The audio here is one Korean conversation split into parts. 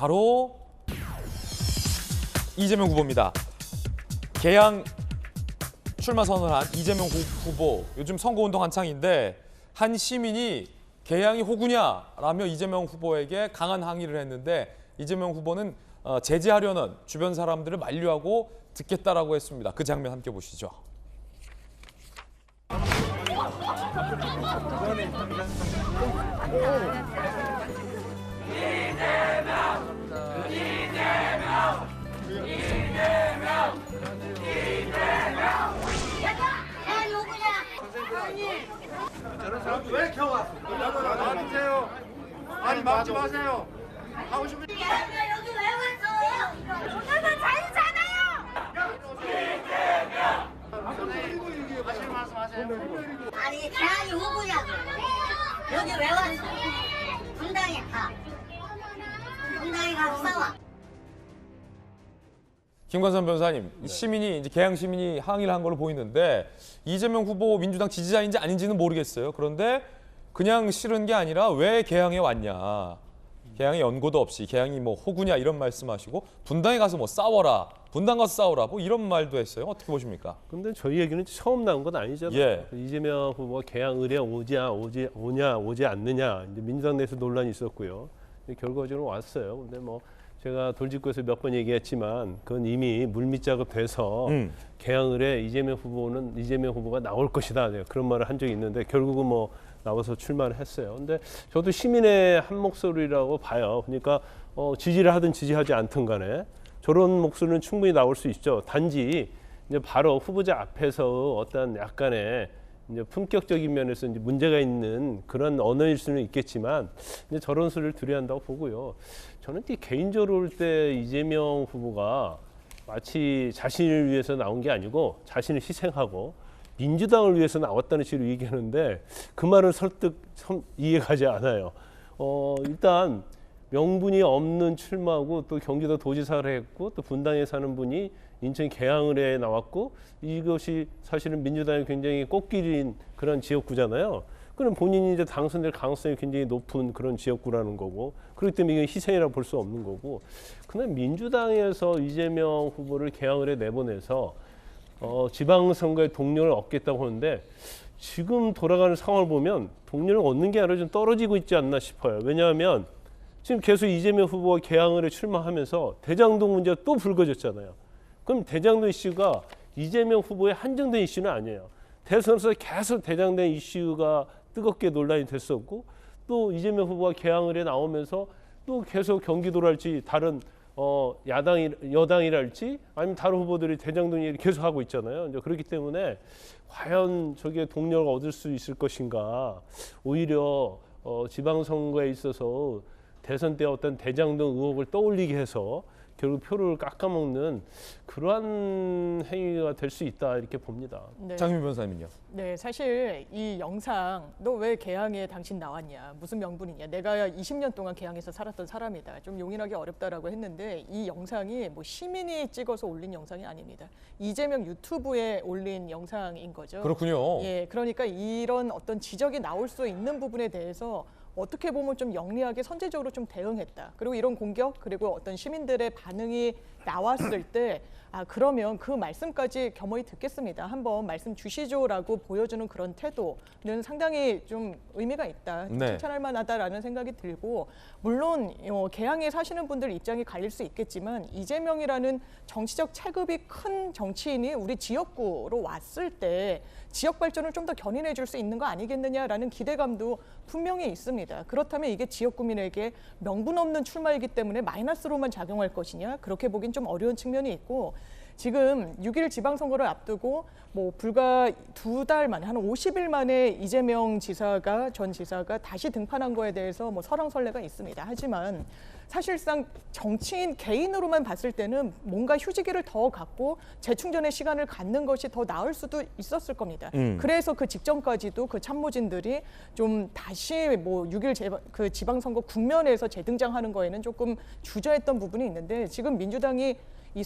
바로 이재명 후보입니다. 개항 출마 선언한 이재명 후보, 요즘 선거운동 한창인데 한 시민이 개항이 호구냐라며 이재명 후보에게 강한 항의를 했는데 이재명 후보는 제지하려는 주변 사람들을 만류하고 듣겠다라고 했습니다. 그 장면 함께 보시죠. 왜 겨우 왔어? 놔주세요. 아니 막지 마세요. 하고 싶은. 여기 왜 왔어? 오늘은 자유잖아요. 하실 말씀하세요. 아니 대한이 후보냐고. 여기 왜 왔어? 분당에 가. 분당에 가서 싸워. 김관선 변호사님, 시민이 이제 개항 시민이 항의를 한 걸로 보이는데 이재명 후보 민주당 지지자인지 아닌지는 모르겠어요. 그런데 그냥 싫은 게 아니라 왜 개항에 왔냐? 개항에 연고도 없이 개항이 뭐 호구냐 이런 말씀하시고 분당에 가서 뭐 싸워라, 분당 가서 싸워라 뭐 이런 말도 했어요. 어떻게 보십니까? 근데 저희 얘기는 처음 나온 건 아니잖아요. 예. 이재명 후보가 개항 의뢰 오지 않느냐 이제 민주당 내에서 논란이 있었고요. 결과적으로 왔어요. 근데 뭐 제가 돌직구에서 몇 번 얘기했지만 그건 이미 물밑작업 돼서 개항 의뢰 이재명 후보가 나올 것이다 그런 말을 한 적이 있는데 결국은 뭐 나와서 출마를 했어요. 근데 저도 시민의 한 목소리라고 봐요. 그러니까 지지를 하든 지지하지 않든 간에 저런 목소리는 충분히 나올 수 있죠. 단지 이제 바로 후보자 앞에서 어떤 약간의 이제 품격적인 면에서 이제 문제가 있는 그런 언어일 수는 있겠지만 이제 저런 소리를 들어야 한다고 보고요. 저는 개인적으로 볼 때 이재명 후보가 마치 자신을 위해서 나온 게 아니고 자신을 희생하고 민주당을 위해서 나왔다는 식으로 얘기하는데 그 말은 설득 이해가지 않아요. 일단 명분이 없는 출마하고 또 경기도 도지사를 했고 또 분당에 사는 분이 인천 계양을에 나왔고 이것이 사실은 민주당의 굉장히 꽃길인 그런 지역구잖아요. 그럼 본인이 이제 당선될 가능성이 굉장히 높은 그런 지역구라는 거고 그렇기 때문에 이게 희생이라고 볼 수 없는 거고 그냥 민주당에서 이재명 후보를 계양을에 내보내서 지방선거에 동료를 얻겠다고 하는데 지금 돌아가는 상황을 보면 동료를 얻는 게 아니라 좀 떨어지고 있지 않나 싶어요. 왜냐하면 지금 계속 이재명 후보가 계양을에 출마하면서 대장동 문제가 또 불거졌잖아요. 그럼 대장동 이슈가 이재명 후보의 한정된 이슈는 아니에요. 대선에서 계속 대장동 이슈가 뜨겁게 논란이 됐었고 또 이재명 후보가 계양을에 나오면서 또 계속 경기도랄지 다른 여당이랄지 아니면 다른 후보들이 대장동 얘기를 계속 하고 있잖아요. 이제 그렇기 때문에 과연 저게 동료를 얻을 수 있을 것인가 오히려 지방선거에 있어서 대선 때 어떤 대장동 의혹을 떠올리게 해서 결국 표를 깎아먹는 그러한 행위가 될 수 있다 이렇게 봅니다. 네. 장윤 변호사님은요? 네, 사실 이 영상 너 왜 개항에 당신 나왔냐, 무슨 명분이냐, 내가 20년 동안 개항에서 살았던 사람이다, 좀 용인하기 어렵다라고 했는데 이 영상이 뭐 시민이 찍어서 올린 영상이 아닙니다. 이재명 유튜브에 올린 영상인 거죠. 그렇군요. 예, 그러니까 이런 어떤 지적이 나올 수 있는 부분에 대해서 어떻게 보면 좀 영리하게 선제적으로 좀 대응했다. 그리고 이런 공격 그리고 어떤 시민들의 반응이 나왔을 때 그러면 그 말씀까지 겸허히 듣겠습니다. 한번 말씀 주시죠라고 보여주는 그런 태도는 상당히 좀 의미가 있다. 좀 네. 칭찬할 만하다라는 생각이 들고 물론 개항에 사시는 분들 입장이 갈릴 수 있겠지만 이재명이라는 정치적 체급이 큰 정치인이 우리 지역구로 왔을 때 지역 발전을 좀 더 견인해 줄 수 있는 거 아니겠느냐라는 기대감도 분명히 있습니다. 그렇다면 이게 지역구민에게 명분 없는 출마이기 때문에 마이너스로만 작용할 것이냐? 그렇게 보긴 좀 어려운 측면이 있고 지금 6일 지방선거를 앞두고 뭐 불과 2달 만에 한 50일 만에 이재명 전 지사가 다시 등판한 거에 대해서 뭐 설왕설래가 있습니다. 하지만 사실상 정치인 개인으로만 봤을 때는 뭔가 휴지기를 더 갖고 재충전의 시간을 갖는 것이 더 나을 수도 있었을 겁니다. 그래서 그 직전까지도 그 참모진들이 좀 다시 뭐 6일 그 지방선거 국면에서 재등장하는 거에는 조금 주저했던 부분이 있는데 지금 민주당이 이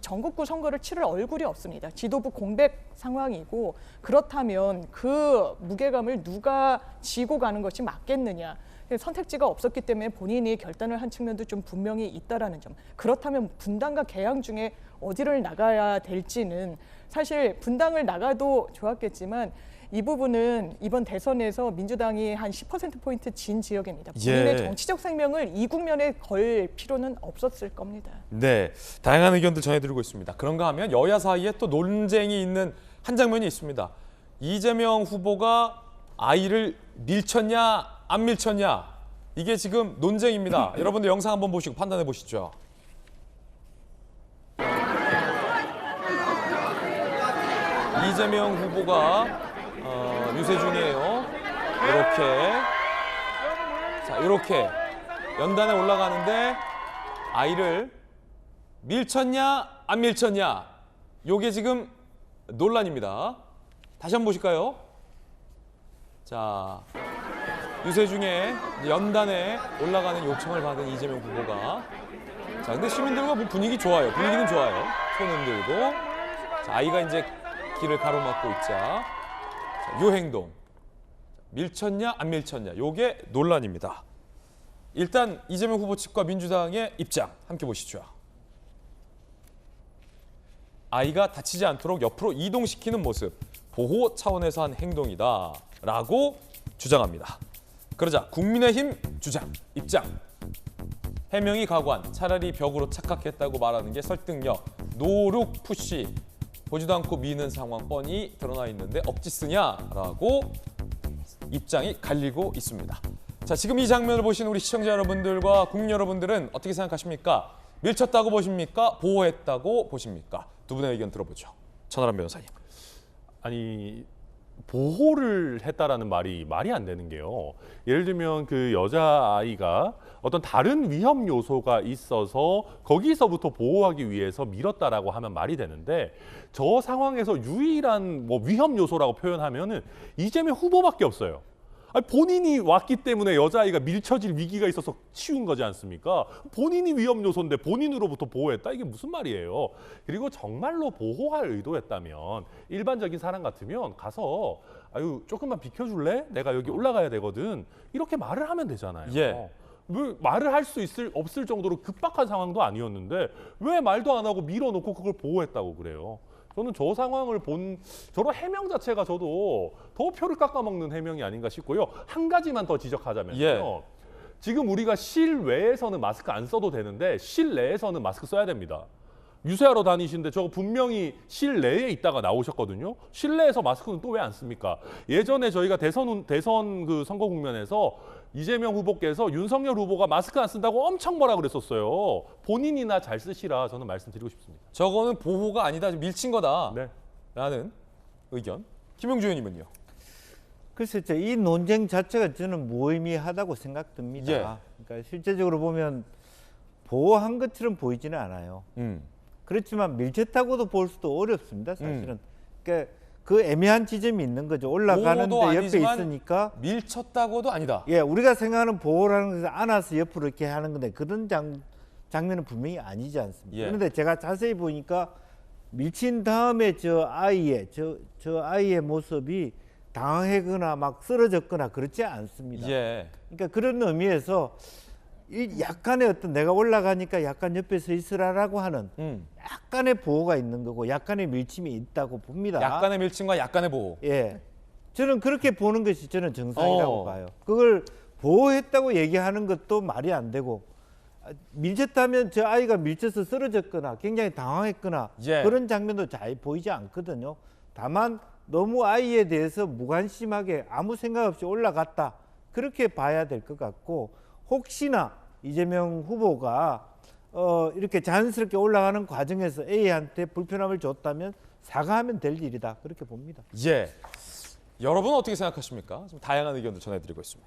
전국구 선거를 치를 얼굴이 없습니다. 지도부 공백 상황이고 그렇다면 그 무게감을 누가 지고 가는 것이 맞겠느냐. 선택지가 없었기 때문에 본인이 결단을 한 측면도 좀 분명히 있다라는 점. 그렇다면 분당과 개항 중에 어디를 나가야 될지는 사실 분당을 나가도 좋았겠지만 이 부분은 이번 대선에서 민주당이 한 10%포인트 진 지역입니다. 본인의 예. 정치적 생명을 이 국면에 걸 필요는 없었을 겁니다. 네, 다양한 의견들 전해드리고 있습니다. 그런가 하면 여야 사이에 또 논쟁이 있는 한 장면이 있습니다. 이재명 후보가 아이를 밀쳤냐 안 밀쳤냐 이게 지금 논쟁입니다. 여러분들 영상 한번 보시고 판단해 보시죠. 이재명 후보가 유세중이에요. 이렇게 연단에 올라가는데 아이를 밀쳤냐 안 밀쳤냐 요게 지금 논란입니다. 다시 한번 보실까요? 자, 유세중에 연단에 올라가는 요청을 받은 이재명 후보가 자, 근데 시민들과 뭐 분위기는 좋아요. 손 흔들고 자, 아이가 이제 길을 가로막고 있자 자, 요 행동 밀쳤냐 안 밀쳤냐 요게 논란입니다. 일단 이재명 후보 측과 민주당의 입장 함께 보시죠. 아이가 다치지 않도록 옆으로 이동시키는 모습 보호 차원에서 한 행동이다라고 주장합니다. 그러자 국민의힘 입장 해명이 가관 차라리 벽으로 착각했다고 말하는 게 설득력 노룩 푸시 보지도 않고 미는 상황 뻔히 드러나 있는데 억지 쓰냐라고 입장이 갈리고 있습니다. 자, 지금 이 장면을 보시는 우리 시청자 여러분들과 국민 여러분들은 어떻게 생각하십니까? 밀쳤다고 보십니까? 보호했다고 보십니까? 두 분의 의견 들어보죠. 천하람 변호사님. 아니 보호를 했다라는 말이 안 되는 게요. 예를 들면 그 여자아이가 어떤 다른 위험 요소가 있어서 거기서부터 보호하기 위해서 밀었다라고 하면 말이 되는데 저 상황에서 유일한 뭐 위험 요소라고 표현하면은 이재명 후보밖에 없어요. 아니, 본인이 왔기 때문에 여자아이가 밀쳐질 위기가 있어서 치운 거지 않습니까? 본인이 위험 요소인데 본인으로부터 보호했다? 이게 무슨 말이에요? 그리고 정말로 보호할 의도였다면 일반적인 사람 같으면 가서 아유 조금만 비켜줄래? 내가 여기 올라가야 되거든. 이렇게 말을 하면 되잖아요. 예. 왜 말을 할 수 없을 정도로 급박한 상황도 아니었는데 왜 말도 안 하고 밀어놓고 그걸 보호했다고 그래요? 저는 저 상황을 본 저런 해명 자체가 저도 더 표를 깎아먹는 해명이 아닌가 싶고요. 한 가지만 더 지적하자면요. 예. 지금 우리가 실외에서는 마스크 안 써도 되는데 실내에서는 마스크 써야 됩니다. 유세하러 다니시는데 저거 분명히 실내에 있다가 나오셨거든요. 실내에서 마스크는 또 왜 안 씁니까? 예전에 저희가 대선 그 선거 국면에서 이재명 후보께서 윤석열 후보가 마스크 안 쓴다고 엄청 뭐라 그랬었어요. 본인이나 잘 쓰시라 저는 말씀드리고 싶습니다. 저거는 보호가 아니다. 밀친 거다. 네. 라는 의견. 김용주 의원님은요? 글쎄, 이 논쟁 자체가 저는 무의미하다고 생각됩니다. 예. 그러니까 실제적으로 보면 보호한 것처럼 보이지는 않아요. 그렇지만 밀쳤다고도 볼 수도 어렵습니다, 사실은. 그러니까 그 애매한 지점이 있는 거죠. 올라가는데 보호도 옆에 아니지만 있으니까. 밀쳤다고도 아니다. 예, 우리가 생각하는 보호라는 것은 안아서 옆으로 이렇게 하는 건데 그런 장면은 분명히 아니지 않습니까? 예. 그런데 제가 자세히 보니까 밀친 다음에 저 아이의 모습이 당황하거나 막 쓰러졌거나 그렇지 않습니다. 예. 그러니까 그런 의미에서 이 약간의 어떤 내가 올라가니까 약간 옆에 서 있으라라고 하는 약간의 보호가 있는 거고 약간의 밀침이 있다고 봅니다. 약간의 밀침과 약간의 보호. 예, 저는 그렇게 보는 것이 저는 정상이라고 봐요. 그걸 보호했다고 얘기하는 것도 말이 안 되고 밀쳤다면 저 아이가 밀쳐서 쓰러졌거나 굉장히 당황했거나 예. 그런 장면도 잘 보이지 않거든요. 다만 너무 아이에 대해서 무관심하게 아무 생각 없이 올라갔다 그렇게 봐야 될 것 같고 혹시나 이재명 후보가 이렇게 자연스럽게 올라가는 과정에서 A한테 불편함을 줬다면 사과하면 될 일이다 그렇게 봅니다. 예. 여러분은 어떻게 생각하십니까? 지금 다양한 의견도 전해드리고 있습니다.